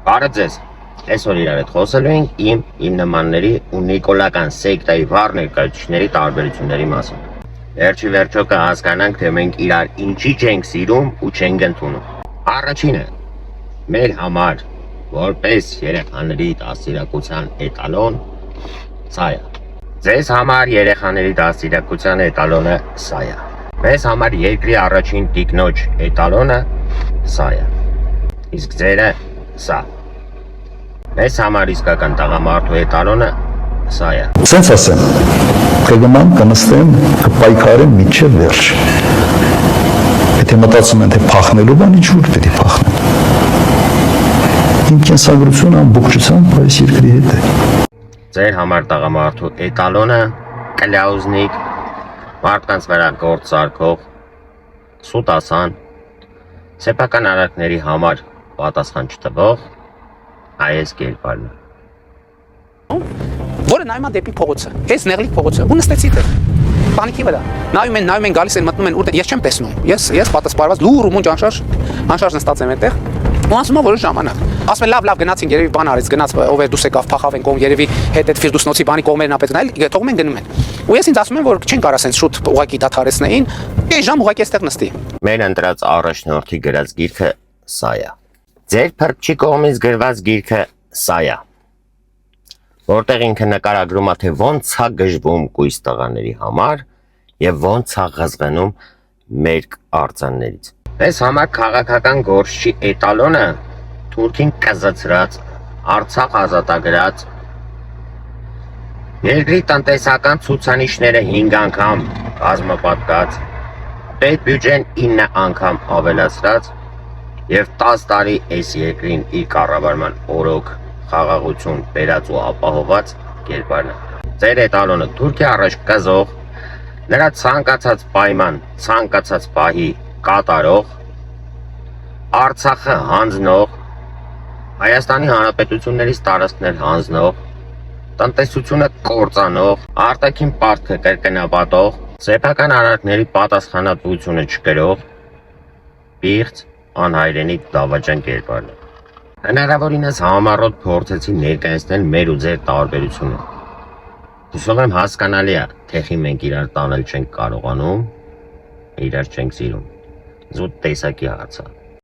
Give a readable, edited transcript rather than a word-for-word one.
Բարը ձեզ, այսօր իրար հետ խոսելու ենք իմ նմանների ու նիկոլական սեկտայի վառ ներկայացուցիչների տարբերությունների մասին։ Վերջի վերջո կհասկանանք, թե մենք իրար ինչի չենք սիրում ու չենք ընդունում։ Առաջինը, մեր համար, որպես երեխաների դաստիարակության էտալոն, սա է։ Ձեզ համար երեխաների դաստիարակության էտալոնը սա է։ Մեզ համար երկրի առաջին տիկնոջ էտալոնը սա է։ Իսկ ձերը սա։ Մեզ համար իսկական տղամարդու էտալոնը սա է։ Սենց ասեմ, կգնամ, կնստեմ, կպայքարեմ մինչև վերջ։ Եթե մտածում են, թե փախնելու բան, ինչ-որ պետք է փախնեմ։ Իմ կենսագրությունը ամբողջությամբ այս երկրի հետ է։ Ձեր համար տղամարդու էտալոնը կլյաուզնիկ, մարդկանց վրա գործ սարքող, սուտասան, սեփական արարքների համար պատասխան չտվող այս կերպարն է։ Որը նայում է դեպի փողոցը, այս նեղլիկ փողոցը, ու նստեցի դեռ, բանիքի վրա, նայում են, գալիս են, մտնում են, ուր ես չեմ տեսնում, ես պատասպարված լուր ու մունջ անշարժ նստած եմ այդտեղ, ու ասում եմ որոշ ժամանակ, ասում են լավ գնացին, երևի բան արեց, գնաց ով էր դուս եկավ, փախավ են կողմ, երևի հետ այդ Ֆիրդուսնոցի բանի կողմերն ապեց գնալ, թողում են գնում են, ու ես ինձ ասում եմ, որ չեն կարող ասենց շուտ ուղակի դադարեցնեին, այս ժամ ուղակի այստեղ նստի։ Մեր ընտրած առաջնորդի գրած գիրքը սա է։ Ձեր փրկչի կողմից գրված գիրքը սա է, որտեղ ինքը նկարագրում է, թե ոնց է գժվում կույս տղաների համար եւ ոնց է ղզղնում մեր արձաններից։ Այս համար քաղաքական գործչի էտալոնը Թուրքին կզծրած, Արցախ ազատագրած, երկրի տնտեսական ցուցանիշները 5 անգամ կազմապատկած, պետ բյուջեն 9 անգամ ավելացրած եւ 10 տարի այս երկրին իր կառավարման օրոք խաղաղություն բերած ու ապահոված կերպարն է։ Ձեր էտալոնը Թուրքիա առաջ կզող, նրա ցանկացած պայման, ցանկացած պահի կատարող, Արցախը հանձնող, Հայաստանի Հանրապետություններից տարածքներ հանձնող, տնտեսությունը կործանող, արտաքին պարտքը կրկնապատող, սեփական արարքների պատասխանատվությունը չկրող, պիղծ, անհայրենի դավաճան կերպարն է։ Հնարավորինս համառոտ փորձեցի ներկայացնել մեր ու ձեր տարբերությունը։ Հուսով եմ հասկանալի է, թե մենք իրար տանել չենք կարողանում, իրար չենք սիրում։ Զուտ տեսակի հարց է։